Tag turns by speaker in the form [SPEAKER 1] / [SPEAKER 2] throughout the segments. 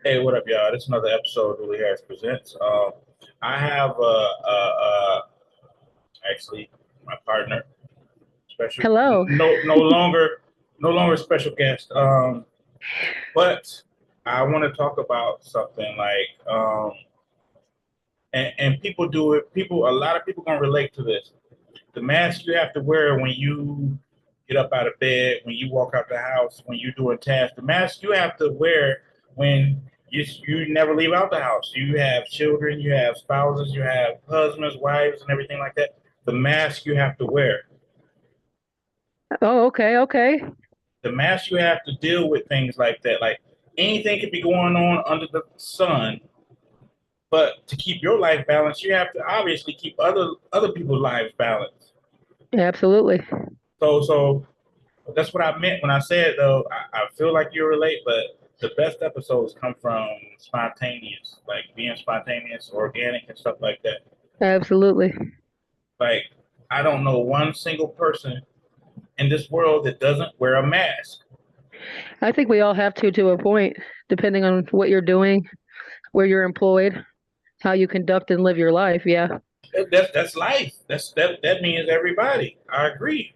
[SPEAKER 1] Hey, what up, y'all? This is another episode of Willie Harris Presents. I have actually my partner, special,
[SPEAKER 2] Hello.
[SPEAKER 1] no longer special guest. But I want to talk about something like, and people do it. A lot of people gonna relate to this. The mask you have to wear when you get up out of bed, when you walk out the house, when you're doing tasks. The mask you have to wear when you never leave out the house. You have children, you have spouses, you have husbands, wives, and everything like that. The mask you have to wear.
[SPEAKER 2] Oh, okay, okay.
[SPEAKER 1] The mask you have to deal with things like that. Like anything could be going on under the sun, but to keep your life balanced, you have to obviously keep other people's lives balanced.
[SPEAKER 2] Absolutely.
[SPEAKER 1] So that's what I meant when I said though. I feel like you relate, but the best episodes come from spontaneous, like being spontaneous, organic, and stuff like that.
[SPEAKER 2] Absolutely.
[SPEAKER 1] Like I don't know one single person in this world that doesn't wear a mask.
[SPEAKER 2] I think we all have to a point, depending on what you're doing, where you're employed, how you conduct and live your life. Yeah.
[SPEAKER 1] That's life. That means everybody. I agree.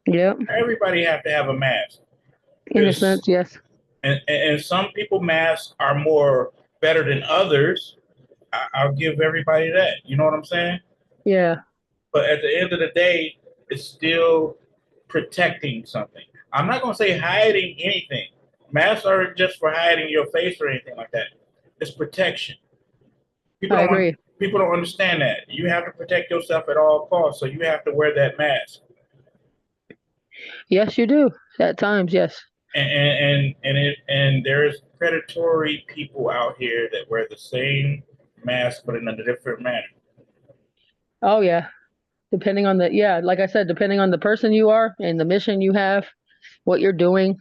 [SPEAKER 2] Yep.
[SPEAKER 1] Everybody have to have a mask.
[SPEAKER 2] In a
[SPEAKER 1] There's
[SPEAKER 2] sense, yes.
[SPEAKER 1] and some people masks are more better than others. I'll give everybody that. You know what I'm saying?
[SPEAKER 2] Yeah.
[SPEAKER 1] But at the end of the day, it's still protecting something. I'm not going to say hiding anything. Masks aren't just for hiding your face or anything like that. It's protection. People
[SPEAKER 2] I
[SPEAKER 1] don't
[SPEAKER 2] agree.
[SPEAKER 1] people don't understand that. You have to protect yourself at all costs, so you have to wear that mask.
[SPEAKER 2] Yes, you do. At times, yes.
[SPEAKER 1] And there's predatory people out here that wear the same mask but in a different manner.
[SPEAKER 2] Oh, yeah. Depending on yeah, like I said, depending on the person you are and the mission you have, what you're doing.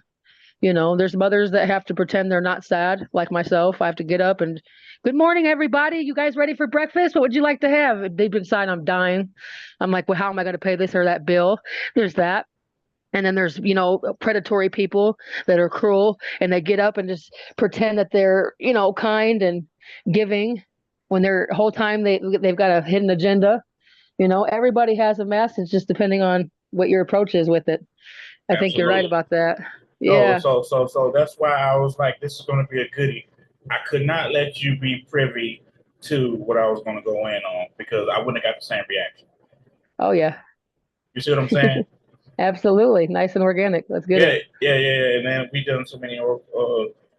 [SPEAKER 2] There's mothers that have to pretend they're not sad, like myself. I have to get up and, good morning, everybody. You guys ready for breakfast? What would you like to have? Deep inside, I'm dying. I'm like, well, how am I going to pay this or that bill? There's that. And then there's, predatory people that are cruel and they get up and just pretend that they're, kind and giving when their whole time they've got a hidden agenda. Everybody has a mask. It's just depending on what your approach is with it. I think you're right
[SPEAKER 1] Absolutely.
[SPEAKER 2] about that.
[SPEAKER 1] So
[SPEAKER 2] Yeah.
[SPEAKER 1] so so so that's why I was like, this is going to be a goodie. I could not let you be privy to what I was going to go in on because I wouldn't have got the same reaction.
[SPEAKER 2] Oh, yeah.
[SPEAKER 1] You see what I'm saying?
[SPEAKER 2] Absolutely. Nice and organic. Let's get
[SPEAKER 1] Yeah,
[SPEAKER 2] it.
[SPEAKER 1] yeah. And then we done so many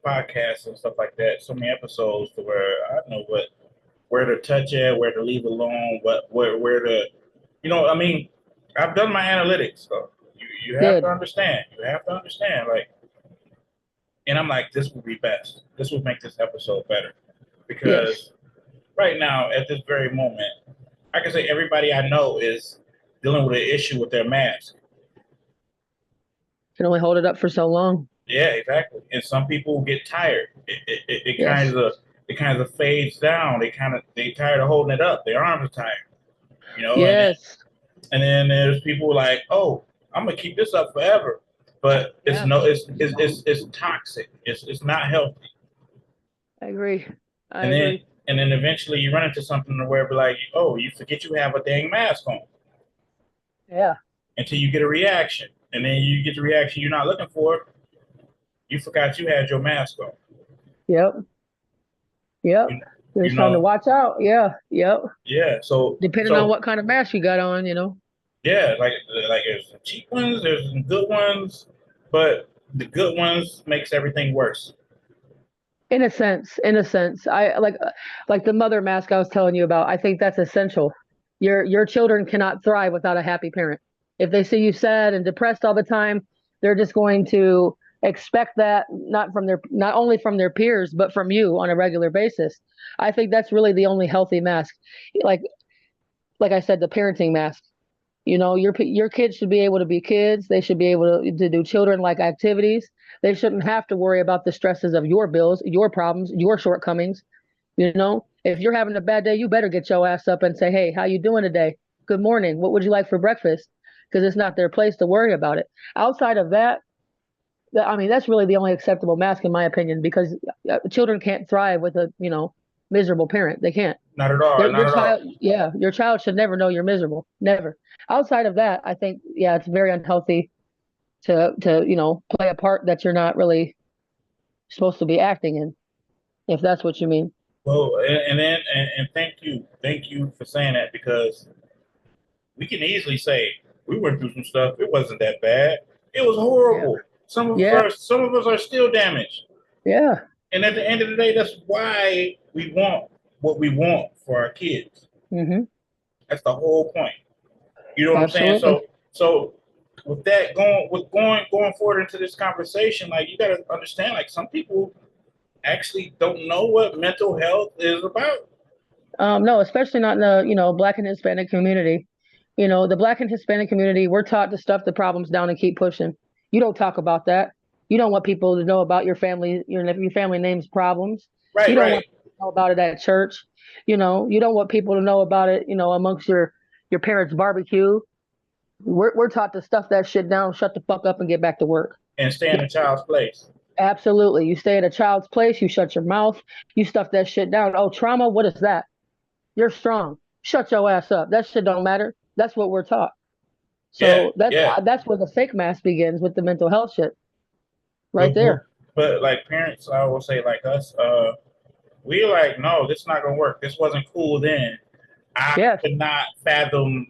[SPEAKER 1] podcasts and stuff like that, so many episodes to where I know where to touch it, where to leave alone, where to, I mean, I've done my analytics, so you have to
[SPEAKER 2] Good.
[SPEAKER 1] understand. You have to understand, like, and I'm like, this will be best. This will make this episode better
[SPEAKER 2] Yes.
[SPEAKER 1] because right now, at this very moment, I can say everybody I know is dealing with an issue with their mask.
[SPEAKER 2] Can only hold it up for so long.
[SPEAKER 1] Yeah, exactly. And some people get tired. It
[SPEAKER 2] Yes.
[SPEAKER 1] kind of fades down. They tired of holding it up. Their arms are tired,
[SPEAKER 2] Yes.
[SPEAKER 1] And then there's people like, oh, I'm gonna keep this up forever, but it's
[SPEAKER 2] Yeah.
[SPEAKER 1] no, it's toxic. It's not healthy.
[SPEAKER 2] I agree. I
[SPEAKER 1] And then
[SPEAKER 2] agree.
[SPEAKER 1] and then eventually you run into something where be like, oh, you forget you have a dang mask on
[SPEAKER 2] Yeah.
[SPEAKER 1] until you get a reaction, and then you get the reaction you're not looking for. You forgot you had your mask on.
[SPEAKER 2] Yep. Yep.
[SPEAKER 1] You, you
[SPEAKER 2] There's time to
[SPEAKER 1] know,
[SPEAKER 2] watch out. Yeah. Yep.
[SPEAKER 1] yeah. So
[SPEAKER 2] Depending on
[SPEAKER 1] so
[SPEAKER 2] what kind of mask you got on.
[SPEAKER 1] yeah, like there's some cheap ones, there's some good ones, but the good ones makes everything worse.
[SPEAKER 2] In a sense. In a sense. I like the mother mask I was telling you about. I think that's essential. Your children cannot thrive without a happy parent. If they see you sad and depressed all the time, they're just going to expect that not only from their peers but from you on a regular basis. I think that's really the only healthy mask. Like like I said, the parenting mask. Your kids should be able to be kids. They should be able to do children like activities. They shouldn't have to worry about the stresses of your bills, your problems, your shortcomings. If you're having a bad day, you better get your ass up and say, "Hey, how you doing today? Good morning. What would you like for breakfast?" Because it's not their place to worry about it. Outside of that, I mean, that's really the only acceptable mask in my opinion. Because Children can't thrive with a, miserable parent. They can't.
[SPEAKER 1] Not at all. Not
[SPEAKER 2] Your
[SPEAKER 1] at all.
[SPEAKER 2] child, yeah, your child should never know you're miserable. Never. Outside of that, I think, yeah, it's very unhealthy to play a part that you're not really supposed to be acting in, if that's what you mean.
[SPEAKER 1] Well, and thank you for saying that because we can easily say we went through some stuff. It wasn't that bad. It was
[SPEAKER 2] Yeah.
[SPEAKER 1] horrible.
[SPEAKER 2] Yeah.
[SPEAKER 1] Some of us are still damaged.
[SPEAKER 2] Yeah.
[SPEAKER 1] And at the end of the day, that's why we want what we want for our kids.
[SPEAKER 2] Hmm.
[SPEAKER 1] That's the whole point. You know what I'm saying?
[SPEAKER 2] Absolutely.
[SPEAKER 1] So with that going forward into this conversation, like you got to understand, like some people actually don't know what mental health is about.
[SPEAKER 2] No, especially not in the, Black and Hispanic community. The Black and Hispanic community, we're taught to stuff the problems down and keep pushing. You don't talk about that. You don't want people to know about your family name's problems. You
[SPEAKER 1] Right,
[SPEAKER 2] don't want
[SPEAKER 1] right.
[SPEAKER 2] people to know about it at church. You don't want people to know about it, amongst your parents' barbecue. We're taught to stuff that shit down, shut the fuck up, and get back to work.
[SPEAKER 1] And stay in a child's place.
[SPEAKER 2] Absolutely. You stay at a child's place, you shut your mouth, you stuff that shit down. Oh, trauma, what is that? You're strong. Shut your ass up. That shit don't matter. That's what we're taught.
[SPEAKER 1] Yeah,
[SPEAKER 2] So that's
[SPEAKER 1] yeah.
[SPEAKER 2] that's where the fake mask begins with the mental health shit, right
[SPEAKER 1] But,
[SPEAKER 2] there.
[SPEAKER 1] but like parents, I will say like us, we like, no, this is not gonna work. This wasn't cool then. I
[SPEAKER 2] Yes.
[SPEAKER 1] could not fathom,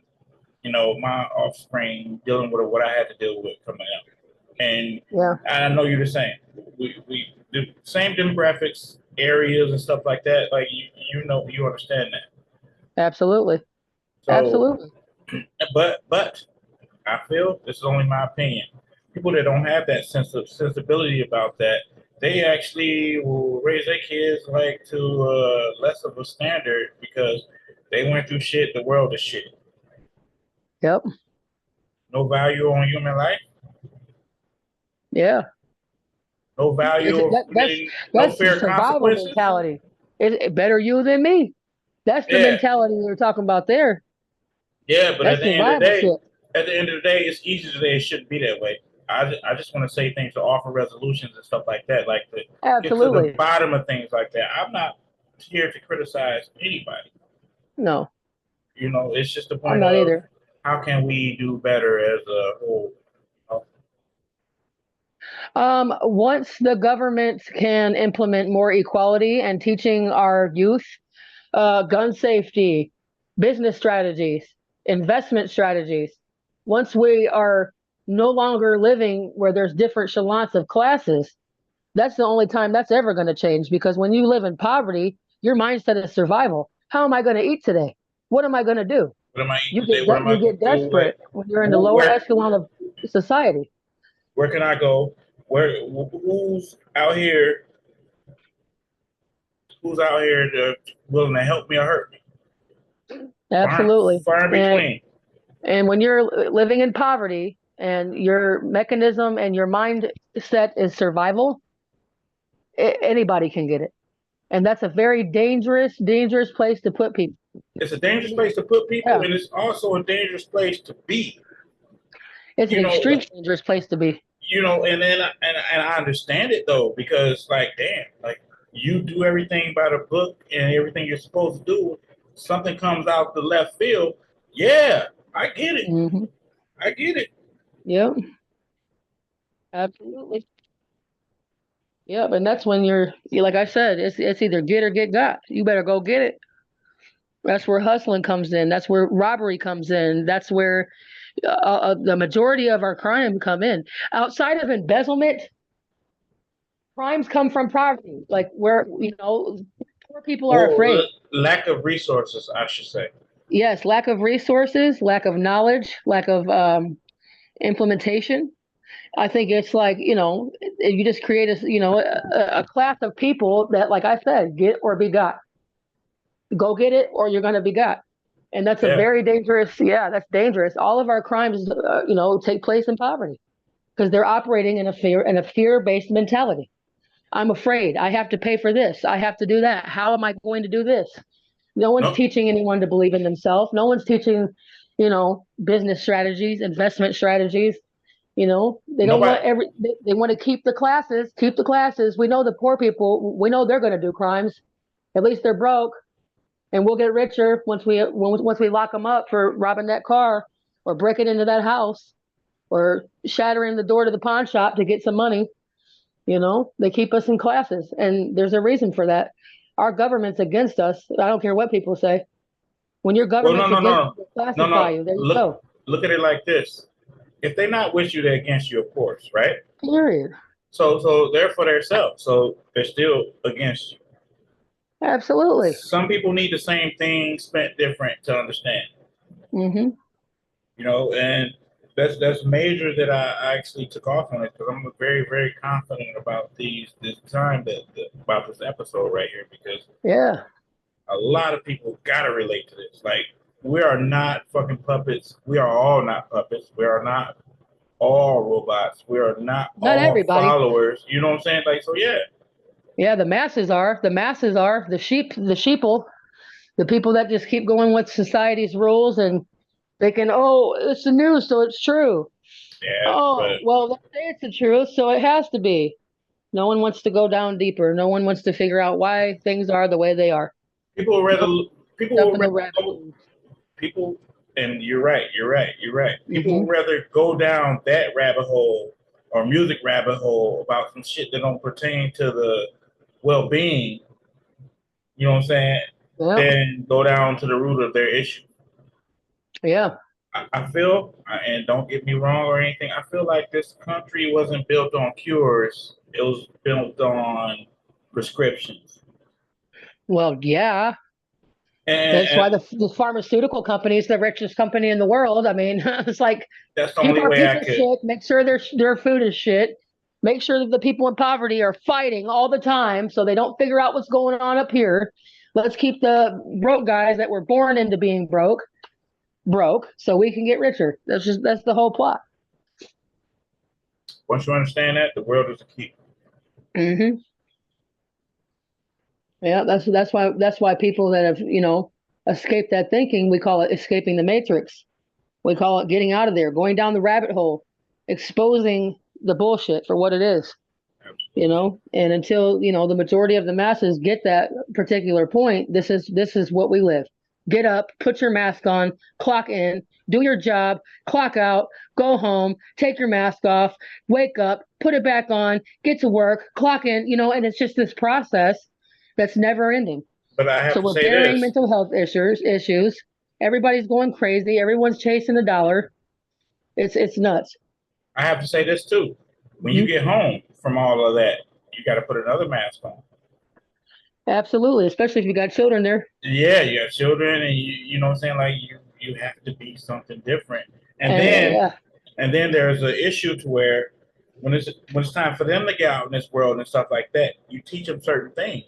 [SPEAKER 1] my offspring dealing with what I had to deal with coming up. And
[SPEAKER 2] Yeah.
[SPEAKER 1] I know you're the same. We the same demographics, areas and stuff like that. Like you understand that.
[SPEAKER 2] Absolutely.
[SPEAKER 1] So,
[SPEAKER 2] Absolutely.
[SPEAKER 1] but I feel this is only my opinion. People that don't have that sense of sensibility about that, they actually will raise their kids like to less of a standard because they went through shit. The world is shit.
[SPEAKER 2] Yep.
[SPEAKER 1] No value on human life.
[SPEAKER 2] Yeah.
[SPEAKER 1] No
[SPEAKER 2] It's,
[SPEAKER 1] value of
[SPEAKER 2] that, that's
[SPEAKER 1] no
[SPEAKER 2] that's the
[SPEAKER 1] fair
[SPEAKER 2] survival
[SPEAKER 1] consequences.
[SPEAKER 2] mentality. It better you than me. That's the
[SPEAKER 1] Yeah,
[SPEAKER 2] mentality you're talking about there.
[SPEAKER 1] yeah. But
[SPEAKER 2] That's survival shit.
[SPEAKER 1] at the end of the day, it's easy to say it shouldn't be that way. I just want to say things to offer resolutions and stuff like that, like to get to the
[SPEAKER 2] Absolutely.
[SPEAKER 1] bottom of things like that. I'm not here to criticize anybody.
[SPEAKER 2] No,
[SPEAKER 1] It's just the
[SPEAKER 2] I'm
[SPEAKER 1] point
[SPEAKER 2] not
[SPEAKER 1] of
[SPEAKER 2] either.
[SPEAKER 1] how can we do better as a whole.
[SPEAKER 2] Once the government can implement more equality and teaching our youth gun safety, business strategies, investment strategies, once we are no longer living where there's different echelons of classes, that's the only time that's ever going to change. Because when you live in poverty, your mindset is survival. How am I going to eat today? What am I going to do?
[SPEAKER 1] What am I
[SPEAKER 2] You
[SPEAKER 1] eating today? What am I
[SPEAKER 2] you
[SPEAKER 1] going
[SPEAKER 2] get
[SPEAKER 1] to do? Like,
[SPEAKER 2] desperate when you're in the lower
[SPEAKER 1] where
[SPEAKER 2] echelon of society.
[SPEAKER 1] where can I go? Who's out here? Who's out here willing to help me or hurt me? Far,
[SPEAKER 2] Absolutely.
[SPEAKER 1] far in between.
[SPEAKER 2] And when you're living in poverty and your mechanism and your mindset is survival, anybody can get it. And that's a very dangerous place to put people.
[SPEAKER 1] It's a dangerous place to put people,
[SPEAKER 2] Yeah,
[SPEAKER 1] and it's also a dangerous place to be.
[SPEAKER 2] it's an
[SPEAKER 1] You know,
[SPEAKER 2] extreme
[SPEAKER 1] like,
[SPEAKER 2] dangerous place to be.
[SPEAKER 1] and I understand it though because like, damn, like you do everything by the book and everything you're supposed to do. Something comes out the left field. Yeah, I get it.
[SPEAKER 2] Hmm.
[SPEAKER 1] I get it.
[SPEAKER 2] Yep, absolutely. Yep, and that's when you're like I said, it's either get or get got. You better go get it. That's where hustling comes in. That's where robbery comes in. That's where the majority of our crime come in. Outside of embezzlement, crimes come from poverty, like where poor people are
[SPEAKER 1] Well,
[SPEAKER 2] afraid.
[SPEAKER 1] lack of resources, I should say.
[SPEAKER 2] Yes, lack of resources, lack of knowledge, lack of implementation. I think it's like you just create a class of people that, like I said, get or be got. Go get it, or you're going to be got. And that's a
[SPEAKER 1] Yeah.
[SPEAKER 2] very dangerous. Yeah, that's dangerous. All of our crimes, take place in poverty because they're operating in a fear-based mentality. I'm afraid. I have to pay for this. I have to do that. How am I going to do this? No one's
[SPEAKER 1] No.
[SPEAKER 2] teaching anyone to believe in themselves. No one's teaching, business strategies, investment strategies. You know, they don't want
[SPEAKER 1] Nobody.
[SPEAKER 2] they want to keep the classes, keep the classes. We know the poor people, we know they're going to do crimes. At least they're broke, and we'll get richer once we lock them up for robbing that car or breaking into that house or shattering the door to the pawn shop to get some money. You know, they keep us in classes, and there's a reason for that. Our government's against us. I don't care what people say. When your
[SPEAKER 1] Well, no,
[SPEAKER 2] government's
[SPEAKER 1] no,
[SPEAKER 2] against
[SPEAKER 1] no,
[SPEAKER 2] you, they
[SPEAKER 1] no,
[SPEAKER 2] classify
[SPEAKER 1] no.
[SPEAKER 2] you. There you
[SPEAKER 1] Look,
[SPEAKER 2] go.
[SPEAKER 1] look at it like this. If they're not with you, they're against you, of course, right?
[SPEAKER 2] Period.
[SPEAKER 1] So they're for themselves. So they're still against you.
[SPEAKER 2] Absolutely.
[SPEAKER 1] Some people need the same thing spent different to understand.
[SPEAKER 2] Hmm.
[SPEAKER 1] And that's major that I actually took off on it because I'm very very confident about this time about this episode right here because
[SPEAKER 2] Yeah.
[SPEAKER 1] a lot of people gotta relate to this. Like we are not fucking puppets. We are all not puppets. We are not all robots. We are not
[SPEAKER 2] Not
[SPEAKER 1] all
[SPEAKER 2] everybody.
[SPEAKER 1] followers. You know what I'm saying? Like so, yeah.
[SPEAKER 2] Yeah, the masses are. The masses are the sheeple, the people that just keep going with society's rules and thinking, oh, it's the news, so it's true.
[SPEAKER 1] Yeah,
[SPEAKER 2] Oh,
[SPEAKER 1] but
[SPEAKER 2] well, they say it's the truth, so it has to be. No one wants to go down deeper. No one wants to figure out why things are the way they are.
[SPEAKER 1] people would rather
[SPEAKER 2] No,
[SPEAKER 1] people
[SPEAKER 2] jump
[SPEAKER 1] would
[SPEAKER 2] in
[SPEAKER 1] rather
[SPEAKER 2] the rabbit
[SPEAKER 1] go
[SPEAKER 2] hole.
[SPEAKER 1] people and you're right. People
[SPEAKER 2] Hmm.
[SPEAKER 1] would rather go down that rabbit hole or music rabbit hole about some shit that don't pertain to the well being, you know what I'm saying,
[SPEAKER 2] Yeah,
[SPEAKER 1] than go down to the root of their issue.
[SPEAKER 2] yeah.
[SPEAKER 1] I feel, and don't get me wrong or anything, I feel like this country wasn't built on cures, it was built on prescriptions.
[SPEAKER 2] Well, yeah.
[SPEAKER 1] And,
[SPEAKER 2] That's
[SPEAKER 1] and
[SPEAKER 2] why the pharmaceutical company is the richest company in the world. I mean, it's like
[SPEAKER 1] that's the
[SPEAKER 2] keep
[SPEAKER 1] only
[SPEAKER 2] our
[SPEAKER 1] way I
[SPEAKER 2] people
[SPEAKER 1] could.
[SPEAKER 2] sick, make sure their food is shit, make sure that the people in poverty are fighting all the time so they don't figure out what's going on up here. Let's keep the broke guys that were born into being broke so we can get richer. That's the whole plot.
[SPEAKER 1] Once you understand that, the world is a key.
[SPEAKER 2] Hmm. Yeah, that's why people that have escaped that thinking, we call it escaping the matrix. We call it getting out of there, going down the rabbit hole, exposing the bullshit for what it is. And until the majority of the masses get that particular point, this is what we live. Get up, put your mask on, clock in, do your job, clock out, go home, take your mask off, wake up, put it back on, get to work, clock in, and it's just this process that's never ending.
[SPEAKER 1] But I have
[SPEAKER 2] So
[SPEAKER 1] to
[SPEAKER 2] we're
[SPEAKER 1] say
[SPEAKER 2] burying
[SPEAKER 1] this.
[SPEAKER 2] mental health issues. Everybody's going crazy, everyone's chasing the dollar. It's nuts.
[SPEAKER 1] I have to say this too. When you
[SPEAKER 2] Mhm.
[SPEAKER 1] get home from all of that, you got to put another mask on.
[SPEAKER 2] Absolutely, especially if you got children there.
[SPEAKER 1] Yeah, you have children, and you know what I'm saying. Like you have to be something different. And
[SPEAKER 2] And
[SPEAKER 1] then
[SPEAKER 2] yeah.
[SPEAKER 1] and then there's an issue to where when it's time for them to get out in this world and stuff like that, you teach them certain things.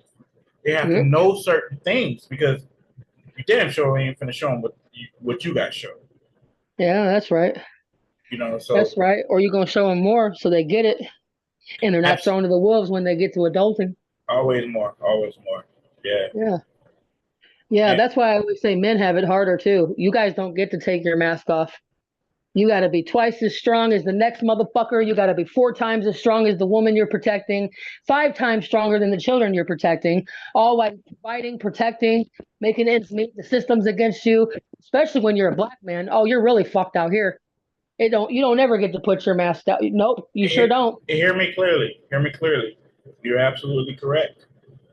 [SPEAKER 1] They have to
[SPEAKER 2] Mhm.
[SPEAKER 1] know certain things because you damn sure ain't finna show them what you got shown.
[SPEAKER 2] Yeah, that's right.
[SPEAKER 1] So
[SPEAKER 2] That's right. Or you're gonna show them more so they get it, and they're not
[SPEAKER 1] abs-
[SPEAKER 2] thrown to the wolves when they get to adulting.
[SPEAKER 1] always more, always more. Yeah.
[SPEAKER 2] Yeah, yeah.
[SPEAKER 1] And
[SPEAKER 2] That's why I always say men have it harder too. You guys don't get to take your mask off. You got to be twice as strong as the next motherfucker. You got to be 4 times as strong as the woman you're protecting, 5 times stronger than the children you're protecting. All while fighting, protecting, making ends meet. The system's against you, especially when you're a black man. Oh, you're really fucked out here. You don't ever get to put your mask out. Nope, you sure
[SPEAKER 1] hear,
[SPEAKER 2] don't.
[SPEAKER 1] hear me clearly. Hear me clearly. You're absolutely correct.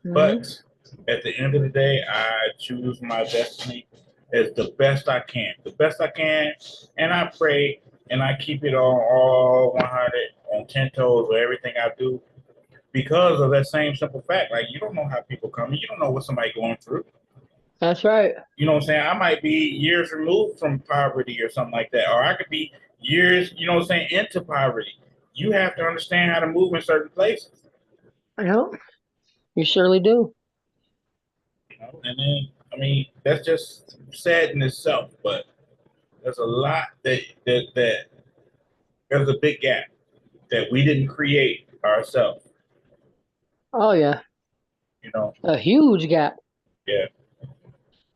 [SPEAKER 2] Hmm.
[SPEAKER 1] But at the end of the day, I choose my destiny as the best I can, and I pray and I keep it on all 100 on 10 toes or everything I do because of that same simple fact. Like you don't know how people come, you don't know what somebody going through.
[SPEAKER 2] That's right.
[SPEAKER 1] You know what I'm saying? I might be years removed from poverty or something like that, or I could be years, you know what I'm saying, into poverty. You have to understand how to move in certain places.
[SPEAKER 2] I know. You surely do.
[SPEAKER 1] And then I mean that's just sad in itself, but there's a lot that there's a big gap that we didn't create ourselves.
[SPEAKER 2] Oh yeah,
[SPEAKER 1] You know,
[SPEAKER 2] a huge gap.
[SPEAKER 1] yeah,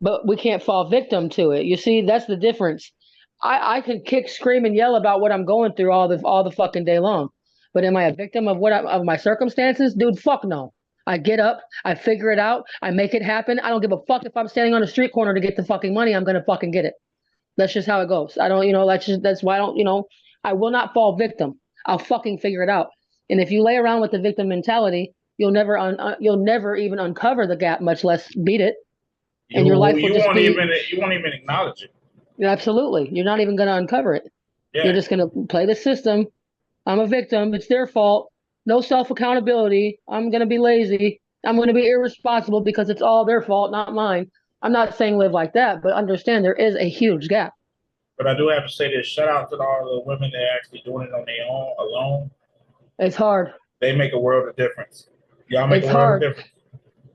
[SPEAKER 2] But we can't fall victim to it. You see, that's the difference. I can kick, scream, and yell about what I'm going through all the fucking day long. But am I a victim of of my circumstances? Dude, fuck no. I get up, I figure it out, I make it happen. I don't give a fuck if I'm standing on a street corner to get the fucking money. I'm gonna fucking get it. That's just how it goes. I don't, that's why I don't, I will not fall victim. I'll fucking figure it out. And if you lay around with the victim mentality, you'll never even uncover the gap, much less beat it. And your life will just be
[SPEAKER 1] you won't even acknowledge it.
[SPEAKER 2] absolutely. You're not even going to uncover it.
[SPEAKER 1] Yeah.
[SPEAKER 2] You're just going to play the system. I'm a victim. It's their fault. No self accountability. I'm going to be lazy. I'm going to be irresponsible because it's all their fault, not mine. I'm not saying live like that, but understand there is a huge gap.
[SPEAKER 1] But I do have to say this: shout out to all the women that are actually doing it on their own, alone.
[SPEAKER 2] It's hard.
[SPEAKER 1] They make a world of difference. Y'all make a world of difference.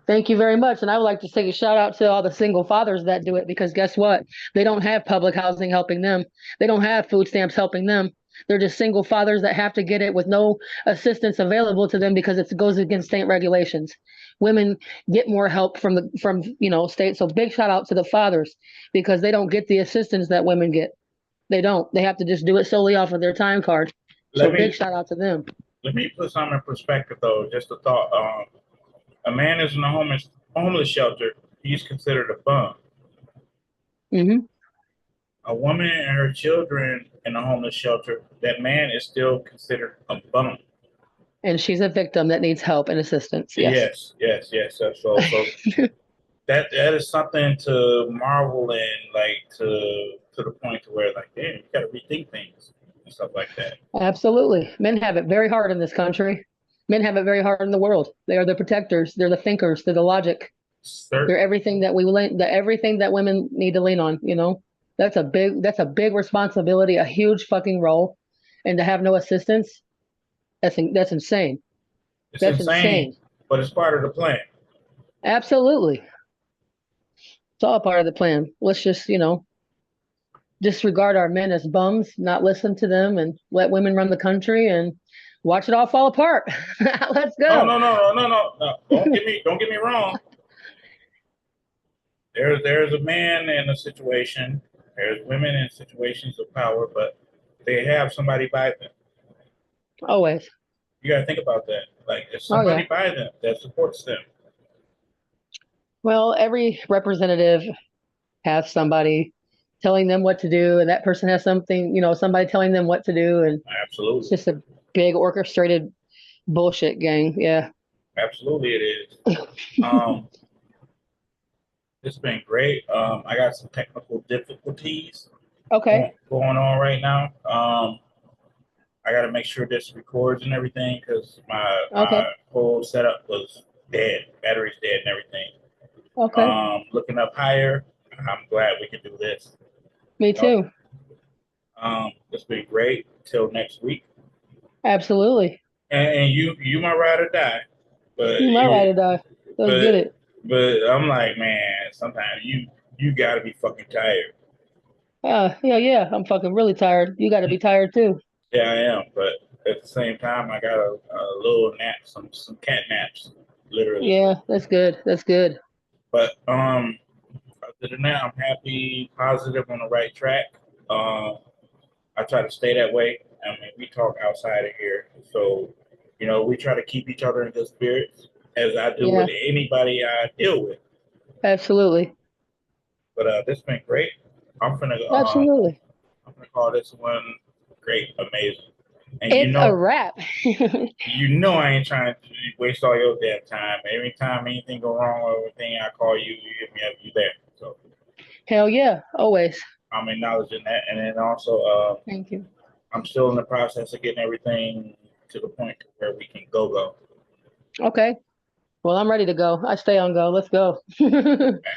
[SPEAKER 2] Thank you very much. And I would like to take a shout out to all the single fathers that do it, because guess what? They don't have public housing helping them. They don't have food stamps helping them. They're just single fathers that have to get it with no assistance available to them because it goes against state regulations. Women get more help from state. So big shout out to the fathers, because they don't get the assistance that women get. They don't. They have to just do it solely off of their time card. So big shout out to them.
[SPEAKER 1] Let me put something in perspective, though. Just a thought. A man is in a homeless shelter. He's considered a bum.
[SPEAKER 2] Mm-hmm.
[SPEAKER 1] A woman and her children in a homeless shelter, that man is still considered a bum.
[SPEAKER 2] And she's a victim that needs help and assistance.
[SPEAKER 1] Yes. So that is something to marvel in, like to the point to where, like, damn, you got to rethink things and stuff like that.
[SPEAKER 2] Absolutely. Men have it very hard in this country. Men have it very hard in the world. They are the protectors. They're the thinkers. They're the logic. They're everything that everything that women need to lean on. That's a big responsibility, a huge fucking role, and to have no assistance, that's insane.
[SPEAKER 1] That's insane. But it's part of the plan.
[SPEAKER 2] Absolutely. It's all part of the plan. Let's just, disregard our men as bums, not listen to them, and let women run the country and watch it all fall apart. Let's go.
[SPEAKER 1] No. Don't get me wrong. There's a man in a situation. There's women in situations of power, but they have somebody by them.
[SPEAKER 2] Always.
[SPEAKER 1] You got to think about that. Like, there's somebody by them that supports them.
[SPEAKER 2] Well, every representative has somebody telling them what to do, and that person has something, somebody telling them what to do, and
[SPEAKER 1] absolutely,
[SPEAKER 2] it's just a big orchestrated bullshit gang. Yeah,
[SPEAKER 1] absolutely, it is. It's been great. I got some technical difficulties.
[SPEAKER 2] Okay.
[SPEAKER 1] Going on right now. I got to make sure this records and everything, because my whole setup was dead, battery's dead and everything.
[SPEAKER 2] Okay.
[SPEAKER 1] Looking up higher. I'm glad we can do this.
[SPEAKER 2] Me too.
[SPEAKER 1] It's been great. Till next week.
[SPEAKER 2] Absolutely.
[SPEAKER 1] And you might ride or die. But
[SPEAKER 2] you might ride or die. Let's get it.
[SPEAKER 1] But I'm like, man, sometimes you gotta be fucking tired.
[SPEAKER 2] Yeah. I'm fucking really tired. You gotta be tired too.
[SPEAKER 1] Yeah, I am. But at the same time, I got a little nap, some cat naps, literally.
[SPEAKER 2] Yeah, that's good. That's good.
[SPEAKER 1] But other than that, I'm happy, positive, on the right track. I try to stay that way. I mean, we talk outside of here, so we try to keep each other in good spirits, as I do with anybody I deal with.
[SPEAKER 2] Absolutely.
[SPEAKER 1] But this has been great.
[SPEAKER 2] Absolutely.
[SPEAKER 1] I'm gonna call this one great, amazing. And
[SPEAKER 2] it's a wrap.
[SPEAKER 1] I ain't trying to waste all your damn time. Every time anything go wrong or everything, I call you. You hit me up. You there? So.
[SPEAKER 2] Hell yeah, always.
[SPEAKER 1] I'm acknowledging that, and then also,
[SPEAKER 2] thank you.
[SPEAKER 1] I'm still in the process of getting everything to the point where we can go.
[SPEAKER 2] Okay. Well, I'm ready to go. I stay on go. Let's go.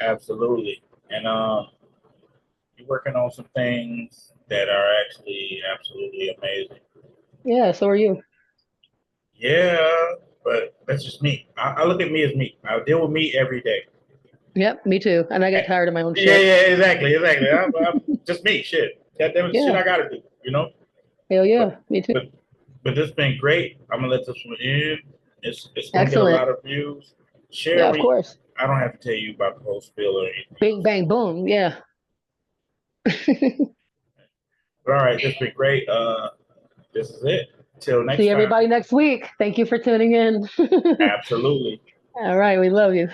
[SPEAKER 1] Absolutely. And you're working on some things that are actually absolutely amazing.
[SPEAKER 2] Yeah, so are you.
[SPEAKER 1] Yeah, but that's just me. I look at me as me. I deal with me every day.
[SPEAKER 2] Yep, me too. And I get tired of my own shit.
[SPEAKER 1] Yeah, exactly. I'm just me. Shit. Shit I gotta do,
[SPEAKER 2] Hell yeah, me too.
[SPEAKER 1] But this has been great. I'm gonna let this one in. It's gonna get a lot of views. Share.
[SPEAKER 2] Yeah, of course.
[SPEAKER 1] I don't have to tell you about the whole spiel or anything.
[SPEAKER 2] Bing bang boom, yeah.
[SPEAKER 1] But all right, this has been great. This is it. Till next
[SPEAKER 2] See
[SPEAKER 1] time.
[SPEAKER 2] everybody next week. Thank you for tuning in.
[SPEAKER 1] Absolutely.
[SPEAKER 2] All right, we love you.